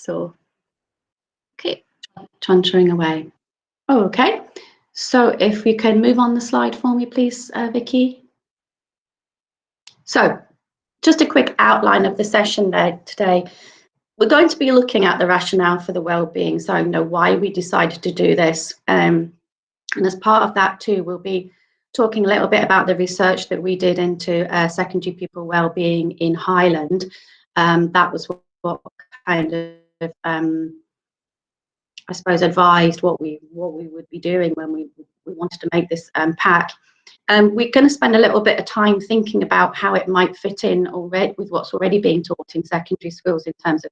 So, okay, transferring away. Oh, okay. So if we can move on the slide for me, please, Vicky. So just a quick outline of the session there today. We're going to be looking at the rationale for the wellbeing zone, why we decided to do this. And as part of that too, we'll be talking a little bit about the research that we did into secondary pupil wellbeing in Highland. That was what kind of, I suppose, advised what we would be doing when we wanted to make this pack. We're going to spend a little bit of time thinking about how it might fit in already with what's already being taught in secondary schools in terms of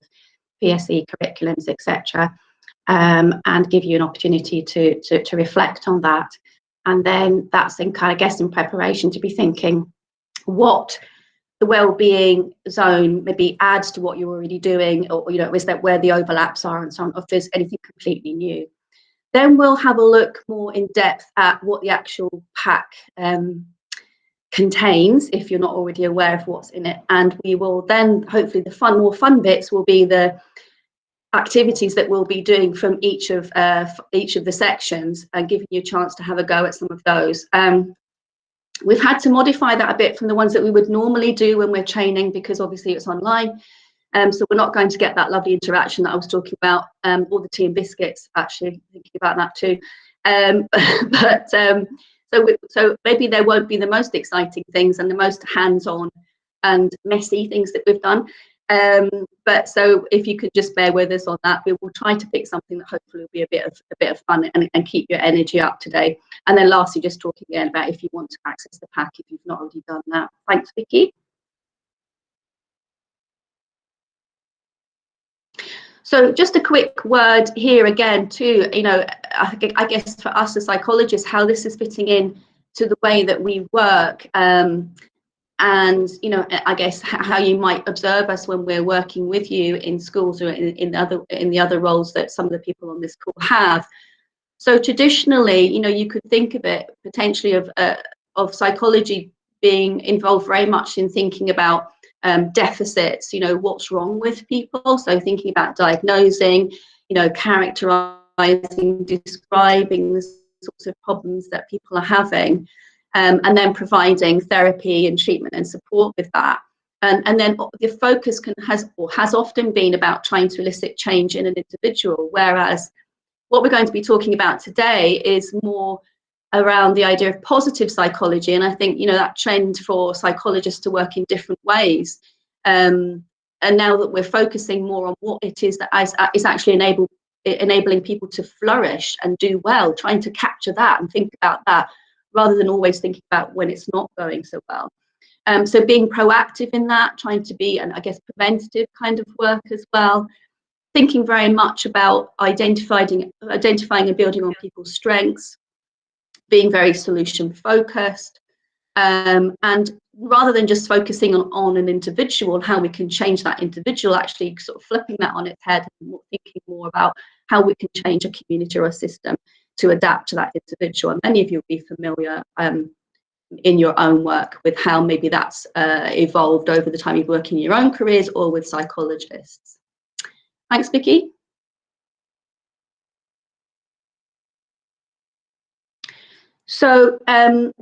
PSE curriculums, etc., and give you an opportunity to reflect on that. And then that's in kind of, guess, in preparation to be thinking what the wellbeing zone maybe adds to what you're already doing, or is that where the overlaps are and so on, or if there's anything completely new. Then we'll have a look more in depth at what the actual pack contains, if you're not already aware of what's in it. And we will then, hopefully, the more fun bits will be the activities that we'll be doing from each of the sections, and giving you a chance to have a go at some of those. We've had to modify that a bit from the ones that we would normally do when we're training, because obviously it's online. So we're not going to get that lovely interaction that I was talking about, or the tea and biscuits, actually, thinking about that too. So maybe there won't be the most exciting things and the most hands-on and messy things that we've done. But so if you could just bear with us on that, we will try to pick something that hopefully will be a bit of fun and keep your energy up today. And then lastly, just talking again about if you want to access the pack if you've not already done that. Thanks, Vicky. So just a quick word here again too, I guess for us as psychologists, how this is fitting in to the way that we work, and I guess how you might observe us when we're working with you in schools or in the other roles that some of the people on this call have. So traditionally, you could think of it potentially of psychology being involved very much in thinking about deficits, what's wrong with people. So thinking about diagnosing, characterizing, describing the sorts of problems that people are having, and then providing therapy and treatment and support with that. And then the focus has often been about trying to elicit change in an individual, whereas what we're going to be talking about today is more around the idea of positive psychology. And I think, that trend for psychologists to work in different ways. And now that we're focusing more on what it is that is actually enabling people to flourish and do well, trying to capture that and think about that rather than always thinking about when it's not going so well. So being proactive in that, trying to be, and I guess, preventative kind of work as well. Thinking very much about identifying and building on people's strengths, being very solution focused, and rather than just focusing on an individual and how we can change that individual, actually sort of flipping that on its head and thinking more about how we can change a community or a system to adapt to that individual. And many of you will be familiar in your own work with how maybe that's evolved over the time you've worked in your own careers or with psychologists. Thanks, Vicky. So the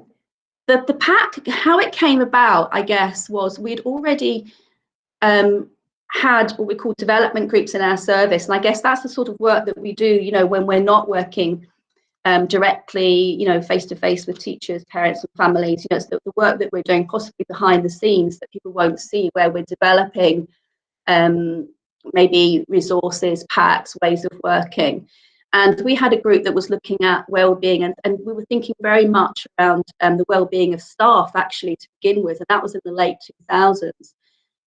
pack, how it came about, I guess, was we'd already had what we call development groups in our service. And I guess that's the sort of work that we do, when we're not working directly, face-to-face with teachers, parents and families. It's the work that we're doing possibly behind the scenes that people won't see, where we're developing maybe resources, packs, ways of working. And we had a group that was looking at well-being, and we were thinking very much around the well-being of staff, actually, to begin with, and that was in the late 2000s.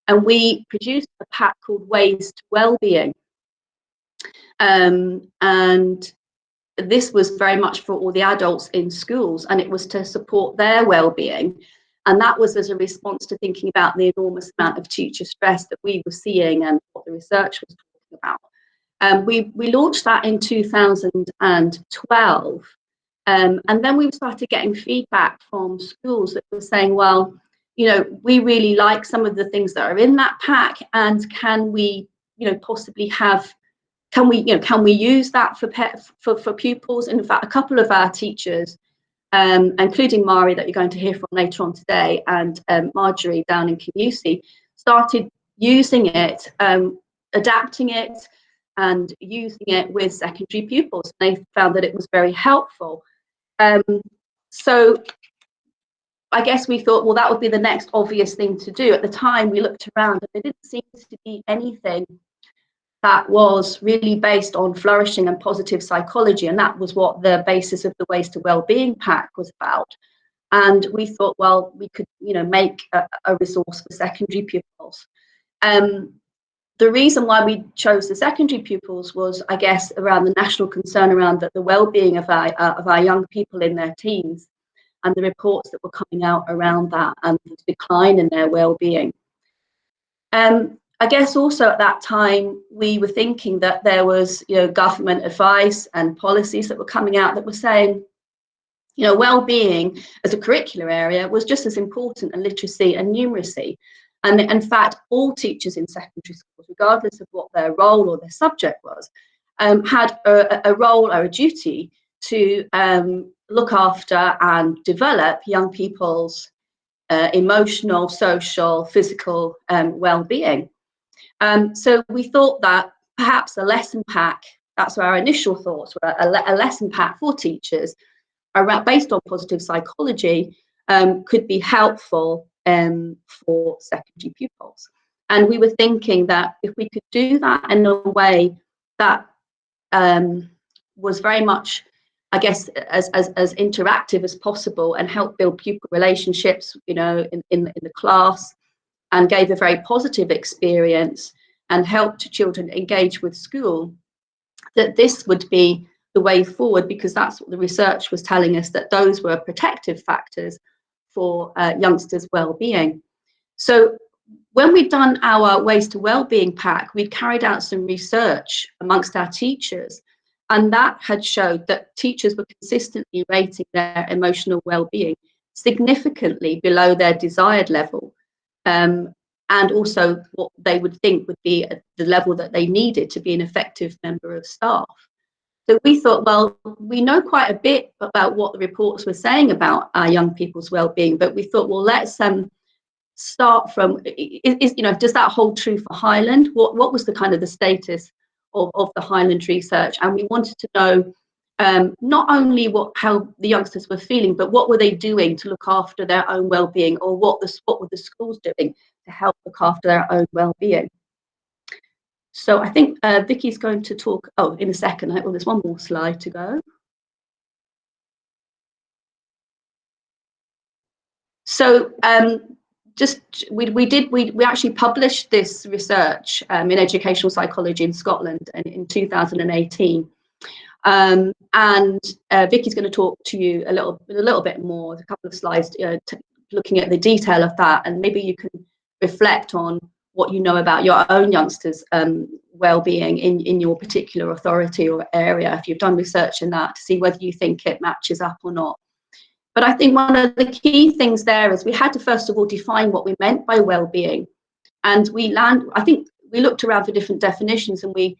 And we produced a pack called Ways to Wellbeing. And this was very much for all the adults in schools, and it was to support their well-being. And that was as a response to thinking about the enormous amount of teacher stress that we were seeing and what the research was talking about. We launched that in 2012. And then we started getting feedback from schools that were saying, well, we really like some of the things that are in that pack, and can we possibly have, can we use that for pupils? And in fact, a couple of our teachers, including Mari, that you're going to hear from later on today, and Marjorie down in Camusi, started using it, adapting it, and using it with secondary pupils. They found that it was very helpful. So I guess we thought, well, that would be the next obvious thing to do. At the time, we looked around and there didn't seem to be anything that was really based on flourishing and positive psychology, and that was what the basis of the Ways to Wellbeing pack was about. And we thought, well, we could, make a resource for secondary pupils. The reason why we chose the secondary pupils was, I guess, around the national concern around the well-being of our young people in their teens, and the reports that were coming out around that and the decline in their well-being. I guess also at that time, we were thinking that there was, government advice and policies that were coming out that were saying, well-being as a curricular area was just as important as literacy and numeracy. And in fact, all teachers in secondary schools, regardless of what their role or their subject was, had a role or a duty to look after and develop young people's emotional, social, physical well-being. So we thought that perhaps a lesson pack, that's where our initial thoughts were, a lesson pack for teachers based on positive psychology could be helpful for secondary pupils. And we were thinking that if we could do that in a way that was very much, I guess, as interactive as possible and help build pupil relationships, in the class, and gave a very positive experience and helped children engage with school, that this would be the way forward, because that's what the research was telling us, that those were protective factors for youngsters' well-being. So when we'd done our Ways to Wellbeing pack, we'd carried out some research amongst our teachers, and that had showed that teachers were consistently rating their emotional well-being significantly below their desired level, and also what they would think would be at the level that they needed to be an effective member of staff. So we thought, well, we know quite a bit about what the reports were saying about our young people's well-being, but we thought, well, let's start from, does that hold true for Highland? What was the kind of the status of the Highland research? And we wanted to know not only how the youngsters were feeling, but what were they doing to look after their own well-being, or what were the schools doing to help look after their own well-being. So I think Vicky's going to talk, in a second. There's one more slide to go. So we actually published this research in educational psychology in Scotland in 2018. And Vicky's going to talk to you a little bit more, a couple of slides, looking at the detail of that, and maybe you can reflect on what you know about your own youngsters' well-being in your particular authority or area, if you've done research in that, to see whether you think it matches up or not. But I think one of the key things there is we had to first of all define what we meant by well-being, and I think we looked around for different definitions, and we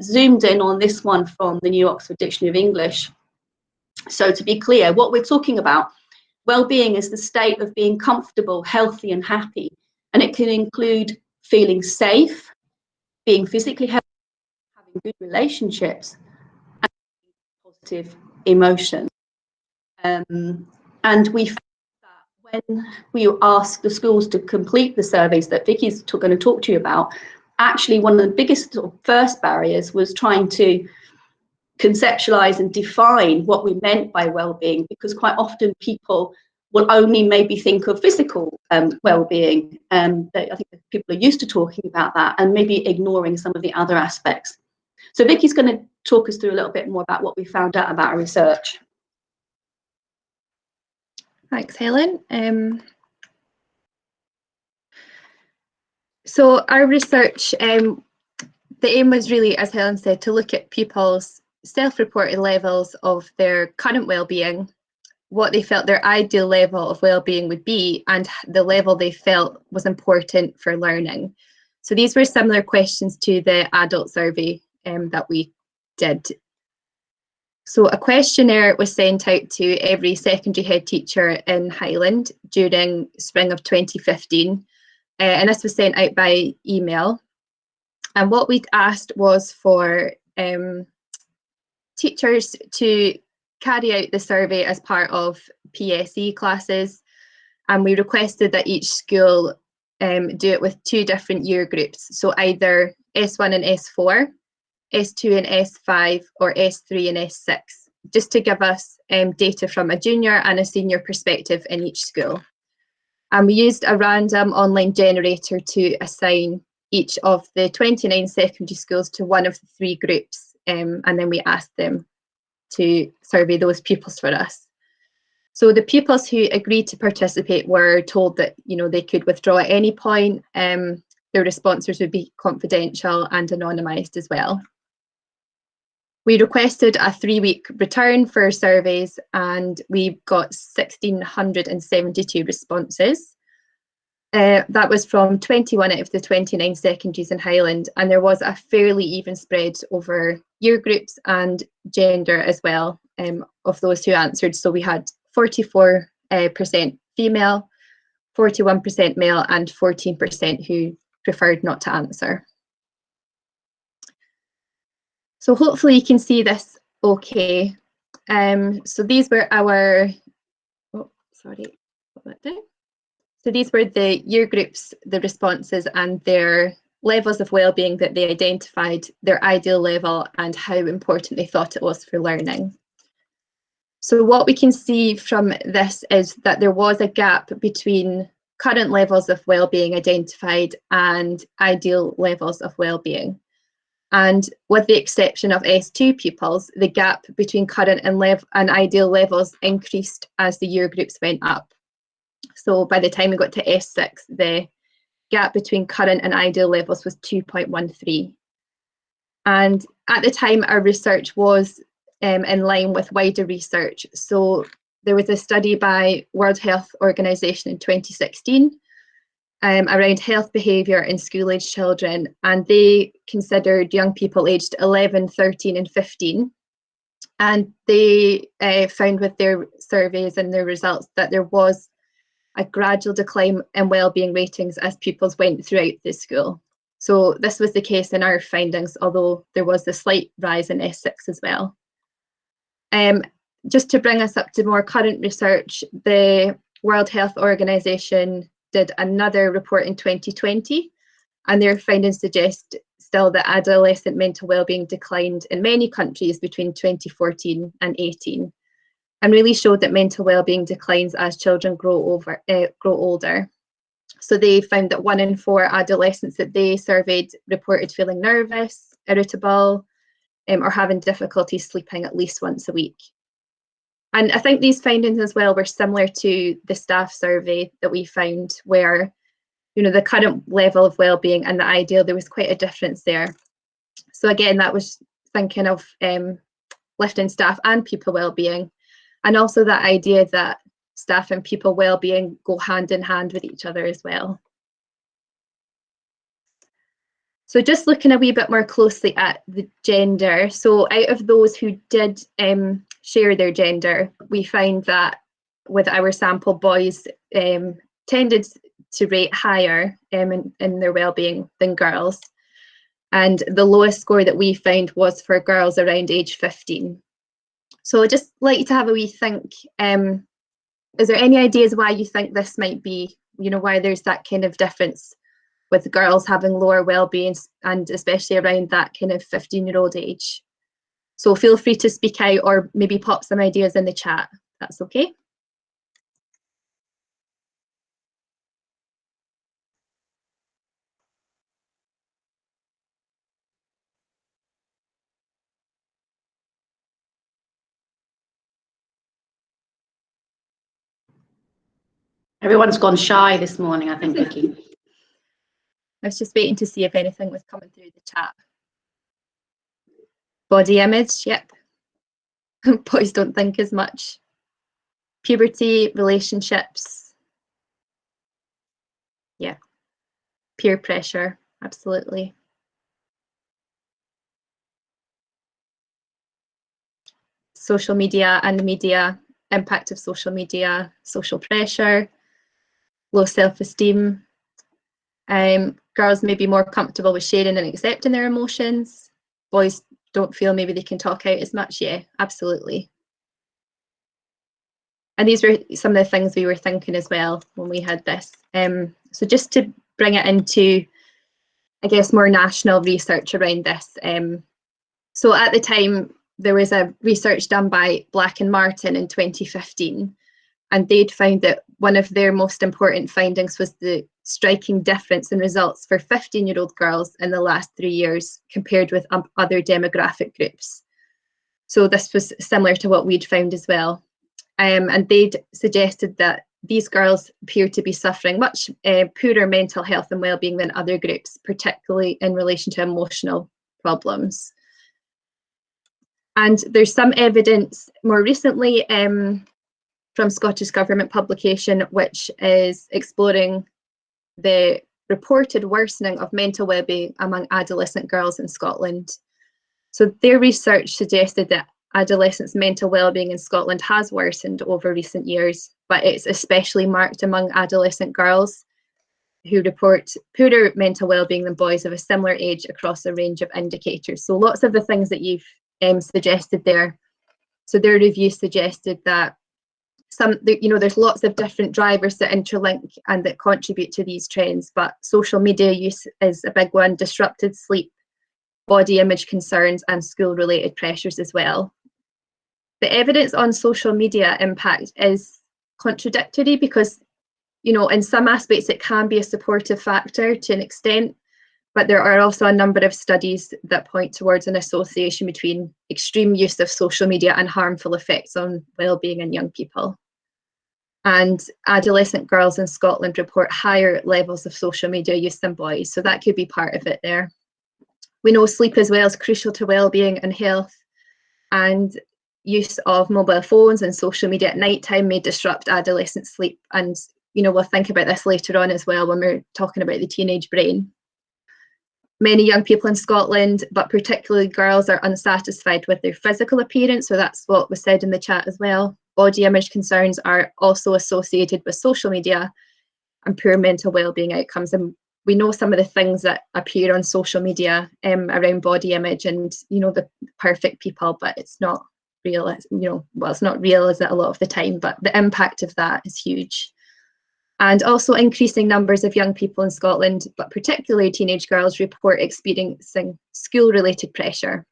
zoomed in on this one from the New Oxford Dictionary of English. So to be clear, what we're talking about, well-being is the state of being comfortable, healthy and happy, and it can include feeling safe, being physically healthy, having good relationships, and positive emotions. And we found that when we asked the schools to complete the surveys that Vicky's going to talk to you about, actually one of the biggest first barriers was trying to conceptualize and define what we meant by well-being, because quite often people will only maybe think of physical well-being. I think people are used to talking about that and maybe ignoring some of the other aspects. So Vicky's going to talk us through a little bit more about what we found out about our research. Thanks, Helen. So our research, the aim was really, as Helen said, to look at pupils' self-reported levels of their current well-being, what they felt their ideal level of well-being would be, and the level they felt was important for learning. So these were similar questions to the adult survey that we did. So a questionnaire was sent out to every secondary head teacher in Highland during spring of 2015, and this was sent out by email. And what we'd asked was for teachers to carry out the survey as part of PSE classes, and we requested that each school do it with 2 different year groups, so either S1 and S4, S2 and S5, or S3 and S6, just to give us data from a junior and a senior perspective in each school. And we used a random online generator to assign each of the 29 secondary schools to one of the 3 groups, and then we asked them to survey those pupils for us. So the pupils who agreed to participate were told that, you know, they could withdraw at any point. Their responses would be confidential and anonymised as well. We requested a 3-week return for surveys, and we got 1,672 responses. That was from 21 out of the 29 secondaries in Highland, and there was a fairly even spread over year groups and gender as well of those who answered. So we had 44% female, 41% male, and 14% who preferred not to answer. So hopefully you can see this okay. So these were our, So these were the year groups, the responses and their levels of wellbeing that they identified, their ideal level and how important they thought it was for learning. So what we can see from this is that there was a gap between current levels of wellbeing identified and ideal levels of wellbeing. And with the exception of S2 pupils, the gap between current and ideal levels increased as the year groups went up. So by the time we got to S6, the gap between current and ideal levels was 2.13. And at the time, our research was in line with wider research. So there was a study by World Health Organization in 2016 around health behaviour in school-aged children, and they considered young people aged 11, 13 and 15. And they found with their surveys and their results that there was a gradual decline in wellbeing ratings as pupils went throughout the school. So this was the case in our findings, although there was a slight rise in S6 as well. Just to bring us up to more current research, the World Health Organization did another report in 2020, and their findings suggest still that adolescent mental wellbeing declined in many countries between 2014 and 18, and really showed that mental wellbeing declines as children grow older. So they found that 1 in 4 adolescents that they surveyed reported feeling nervous, irritable, or having difficulty sleeping at least once a week. And I think these findings as well were similar to the staff survey that we found, where, you know, the current level of wellbeing and the ideal, there was quite a difference there. So again, that was thinking of lifting staff and pupil wellbeing, and also that idea that staff and pupil wellbeing go hand in hand with each other as well. So just looking a wee bit more closely at the gender, so out of those who did share their gender, we find that with our sample, boys tended to rate higher in their wellbeing than girls. And the lowest score that we found was for girls around age 15. So I'd just like to have a wee think, is there any ideas why you think this might be, you know, why there's that kind of difference with girls having lower wellbeing, and especially around that kind of 15-year-old age? So feel free to speak out or maybe pop some ideas in the chat. That's okay. Everyone's gone shy this morning, I think, Vicky. I was just waiting to see if anything was coming through the chat. Body image, yep. Boys don't think as much. Puberty, relationships. Yeah. Peer pressure. absolutely. Social media and the media, impact of social media, social pressure, low self-esteem. Girls may be more comfortable with sharing and accepting their emotions. Boys don't feel maybe they can talk out as much. Yeah, absolutely. And these were some of the things we were thinking as well when we had this. So just to bring it into, I guess, more national research around this. So at the time, there was a research done by Black and Martin in 2015, and they'd found that one of their most important findings was the striking difference in results for 15-year-old girls in the last 3 years compared with other demographic groups. So this was similar to what we'd found as well. And they'd suggested that these girls appear to be suffering much poorer mental health and well-being than other groups, particularly in relation to emotional problems. And there's some evidence more recently from Scottish Government publication, which is exploring the reported worsening of mental well-being among adolescent girls in Scotland. So their research suggested that adolescents' mental well-being in Scotland has worsened over recent years, but it's especially marked among adolescent girls who report poorer mental well-being than boys of a similar age across a range of indicators. So lots of the things that you've suggested there. So their review suggested that there's lots of different drivers that interlink and that contribute to these trends, but social media use is a big one, disrupted sleep, body image concerns, and school-related pressures as well. The evidence on social media impact is contradictory because, in some aspects it can be a supportive factor to an extent, but there are also a number of studies that point towards an association between extreme use of social media and harmful effects on well-being in young people. And adolescent girls in Scotland report higher levels of social media use than boys, so that could be part of it there. We know sleep as well is crucial to well-being and health, and use of mobile phones and social media at night time may disrupt adolescent sleep. And we'll think about this later on as well when we're talking about the teenage brain. Many young people in Scotland, but particularly girls, are unsatisfied with their physical appearance, so that's what was said in the chat as well. Body image concerns are also associated with social media and poor mental well-being outcomes. And we know some of the things that appear on social media around body image and, the perfect people, but it's not real, it's not real, is it, a lot of the time, but the impact of that is huge. And also increasing numbers of young people in Scotland, but particularly teenage girls, report experiencing school-related pressure.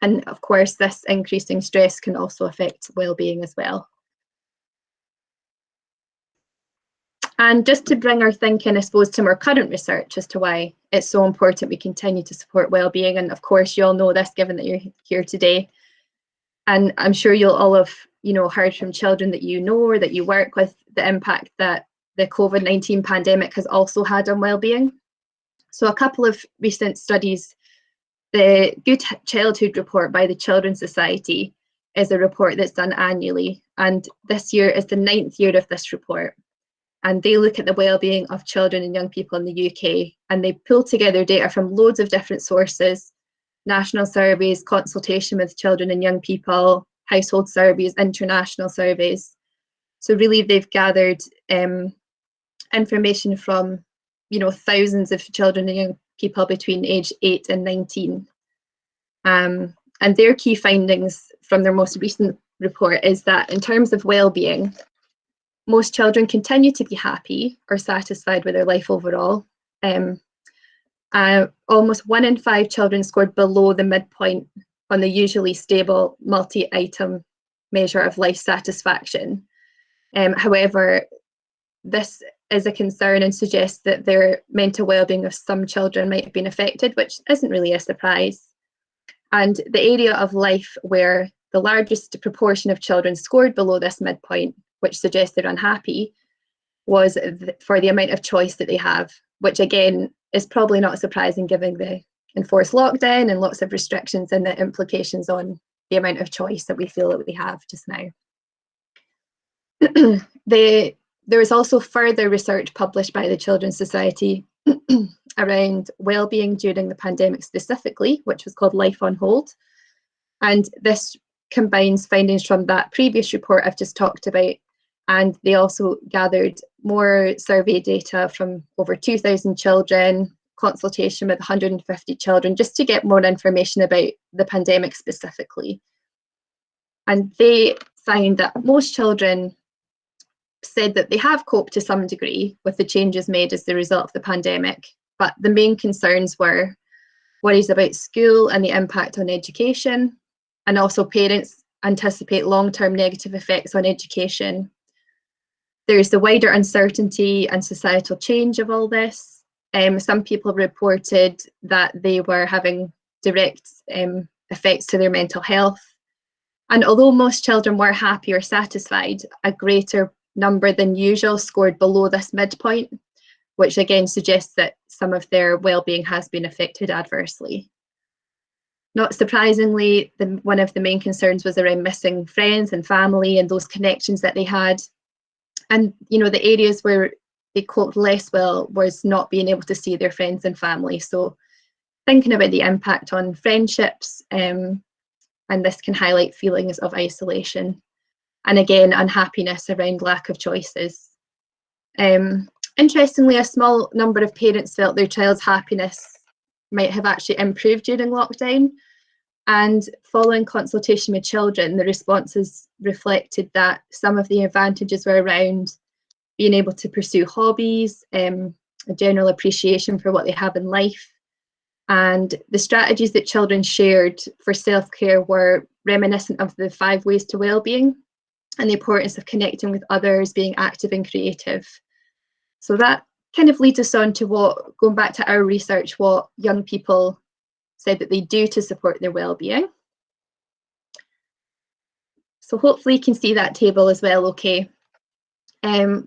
And of course, this increasing stress can also affect well-being as well. And just to bring our thinking, I suppose, to more current research as to why it's so important we continue to support well-being. And of course, you all know this, given that you're here today. And I'm sure you'll all have, heard from children that you know or that you work with, the impact that the COVID-19 pandemic has also had on well-being. So a couple of recent studies, the Good Childhood Report by the Children's Society is a report that's done annually. And this year is the 9th year of this report. And they look at the well-being of children and young people in the UK, and they pull together data from loads of different sources, national surveys, consultation with children and young people, household surveys, international surveys. So really they've gathered information from, thousands of children and young people between age 8 and 19. And their key findings from their most recent report is that in terms of well-being, most children continue to be happy or satisfied with their life overall. Almost 1 in 5 children scored below the midpoint on the usually stable multi-item measure of life satisfaction. However, this is a concern and suggests that their mental well-being of some children might have been affected, which isn't really a surprise. And the area of life where the largest proportion of children scored below this midpoint, which suggests they're unhappy, was for the amount of choice that they have, which again is probably not surprising given the enforced lockdown and lots of restrictions and the implications on the amount of choice that we feel that we have just now. There is also further research published by the Children's Society around wellbeing during the pandemic specifically, which was called Life on Hold. And this combines findings from that previous report I've just talked about, and they also gathered more survey data from over 2,000 children, consultation with 150 children, just to get more information about the pandemic specifically. And they found that most children said that they have coped to some degree with the changes made as the result of the pandemic, but the main concerns were worries about school and the impact on education, and also parents anticipate long-term negative effects on education. There's the wider uncertainty and societal change of all this. Some people reported that they were having direct effects to their mental health. And although most children were happy or satisfied, a greater number than usual scored below this midpoint, which again suggests that some of their well-being has been affected adversely. Not surprisingly, one of the main concerns was around missing friends and family and those connections that they had. And the areas where they coped less well was not being able to see their friends and family. So thinking about the impact on friendships, and this can highlight feelings of isolation. And again, unhappiness around lack of choices. Interestingly, a small number of parents felt their child's happiness might have actually improved during lockdown. And following consultation with children, the responses reflected that some of the advantages were around being able to pursue hobbies, a general appreciation for what they have in life. And the strategies that children shared for self-care were reminiscent of the 5 ways to well-being and the importance of connecting with others, being active and creative. So that kind of leads us on to going back to our research, what young people said that they do to support their well-being. So hopefully you can see that table as well, okay.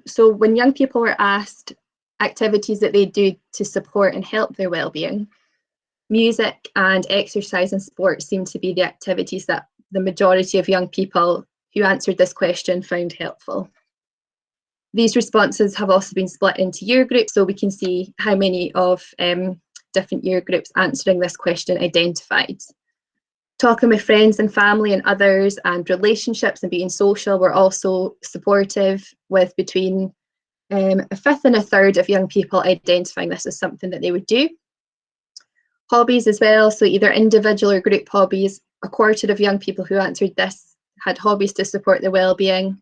So when young people were asked activities that they do to support and help their well-being, music and exercise and sport seem to be the activities that the majority of young people who answered this question found helpful. These responses have also been split into year groups, so we can see how many of different year groups answering this question identified. Talking with friends and family and others and relationships and being social were also supportive, with between a fifth and a third of young people identifying this as something that they would do. Hobbies as well, so either individual or group hobbies. A quarter of young people who answered this had hobbies to support their well-being,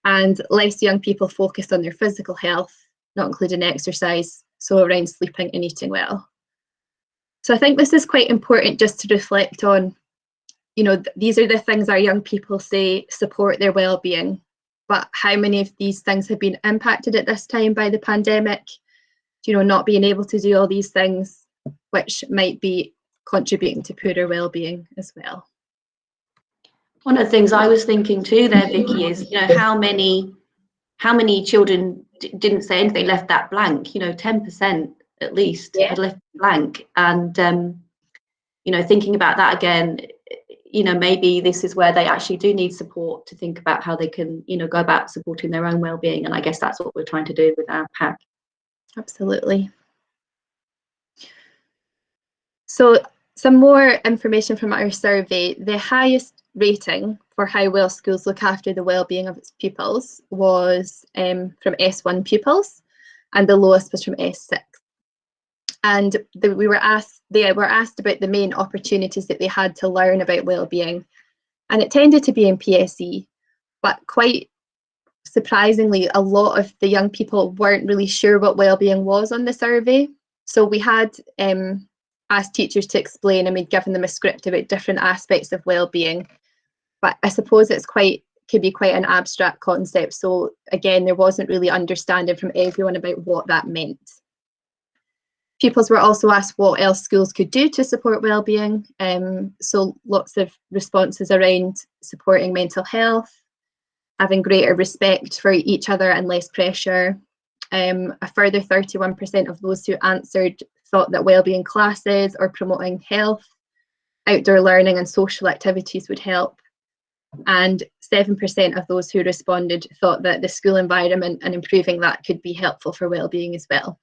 and less young people focused on their physical health, not including exercise, so around sleeping and eating well. So I think this is quite important just to reflect on, these are the things our young people say support their well-being, but how many of these things have been impacted at this time by the pandemic, not being able to do all these things, which might be contributing to poorer well-being as well. One of the things I was thinking too there, Vicky, is how many children didn't say anything, left that blank. 10% at least had left blank, and thinking about that again, maybe this is where they actually do need support to think about how they can go about supporting their own well-being, and I guess that's what we're trying to do with our pack. Absolutely. So some more information from our survey. The highest rating for how well schools look after the well-being of its pupils was from S1 pupils, and the lowest was from S6. And they were asked about the main opportunities that they had to learn about well-being, and it tended to be in PSE, but quite surprisingly, a lot of the young people weren't really sure what well-being was on the survey. So we had asked teachers to explain, and we'd given them a script about different aspects of well-being. But I suppose could be quite an abstract concept. So again, there wasn't really understanding from everyone about what that meant. Pupils were also asked what else schools could do to support well-being. So lots of responses around supporting mental health, having greater respect for each other and less pressure. A further 31% of those who answered thought that well-being classes or promoting health, outdoor learning and social activities would help. And 7% of those who responded thought that the school environment and improving that could be helpful for well-being as well.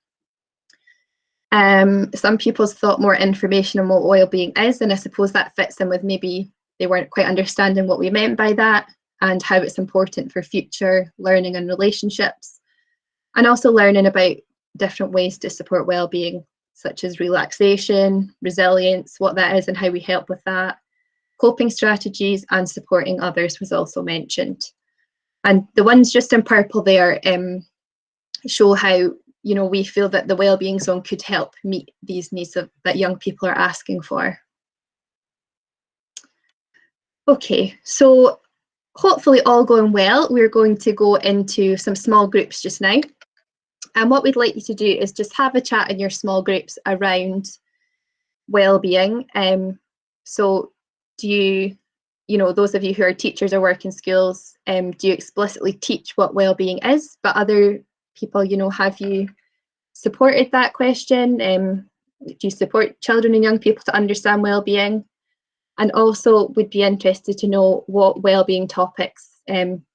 Some pupils thought more information on what wellbeing is, and I suppose that fits in with maybe they weren't quite understanding what we meant by that and how it's important for future learning and relationships, and also learning about different ways to support wellbeing, such as relaxation, resilience, what that is and how we help with that, coping strategies, and supporting others was also mentioned. And the ones just in purple there show how, you know, we feel that the wellbeing zone could help meet these needs that young people are asking for. Okay, so hopefully all going well, we're going to go into some small groups just now. And what we'd like you to do is just have a chat in your small groups around wellbeing. So do you know, those of you who are teachers or work in schools, do you explicitly teach what wellbeing is? But other people, you know, have you supported that question? Do you support children and young people to understand wellbeing? And also would be interested to know what wellbeing topics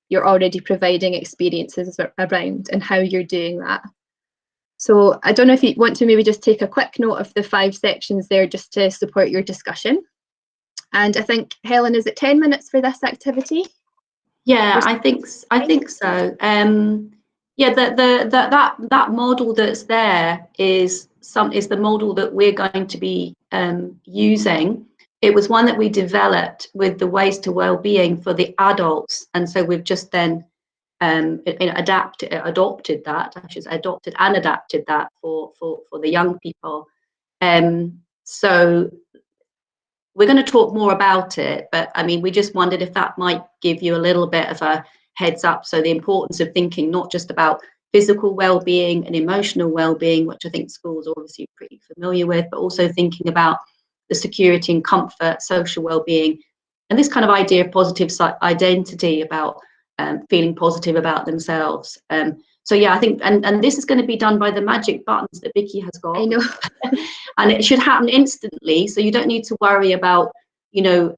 you're already providing experiences around and how you're doing that. So I don't know if you want to maybe just take a quick note of the 5 sections there just to support your discussion. And I think, Helen, is it 10 minutes for this activity? Yeah, I think so. Yeah, that model that's there is the model that we're going to be using. It was one that we developed with the Ways to Wellbeing for the adults, and so we've just then adopted that for the young people. So we're going to talk more about it, but I mean, we just wondered if that might give you a little bit of a heads up. So the importance of thinking not just about physical well-being and emotional well-being, which I think schools are obviously pretty familiar with, but also thinking about the security and comfort, social well-being, and this kind of idea of positive identity about feeling positive about themselves. So yeah, I think, and this is going to be done by the magic buttons that Vicky has got. I know. And it should happen instantly, so you don't need to worry about, you know,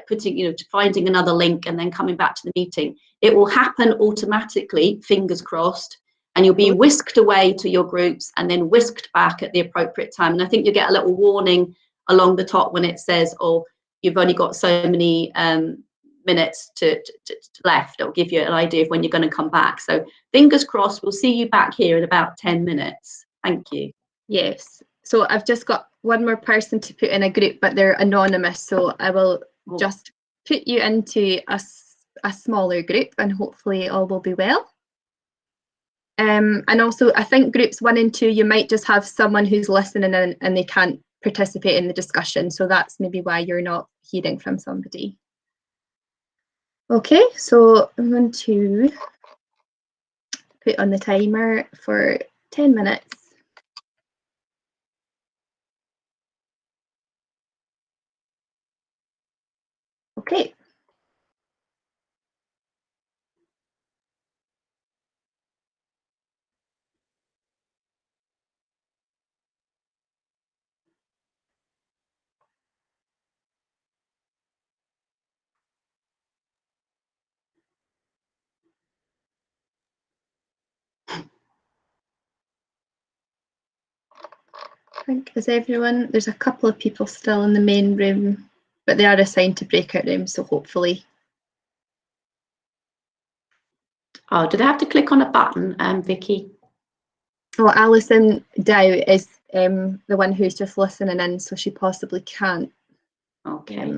putting, you know, finding another link and then coming back to the meeting. It will happen automatically, fingers crossed, and you'll be whisked away to your groups and then whisked back at the appropriate time. And I think you get a little warning along the top when it says, oh, you've only got so many minutes to left. It'll give you an idea of when you're going to come back. So fingers crossed, we'll see you back here in about 10 minutes. Thank you. Yes. So I've just got one more person to put in a group, but they're anonymous. So I will just put you into a smaller group and hopefully all will be well. And also I think groups 1 and 2, you might just have someone who's listening and they can't participate in the discussion. So that's maybe why you're not hearing from somebody. Okay, so I'm going to put on the timer for 10 minutes. Okay. I think, is everyone, there's a couple of people still in the main room, but they are assigned to breakout rooms, so hopefully. Oh, do they have to click on a button, Vicky? Well, Alison Dow is the one who's just listening in, so she possibly can't. Okay.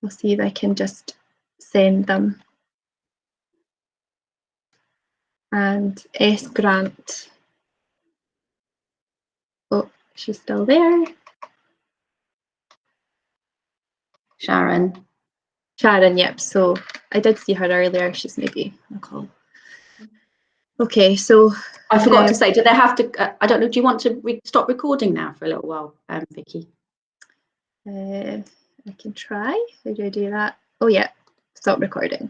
We'll see if I can just send them. And S. Grant. Oh, she's still there. Sharon, yep. So I did see her earlier. She's maybe on a call. Okay, so I forgot to say, do they have to? I don't know. Do you want to stop recording now for a little while, Vicky? I can try. How do I do that? Oh yeah, stop recording.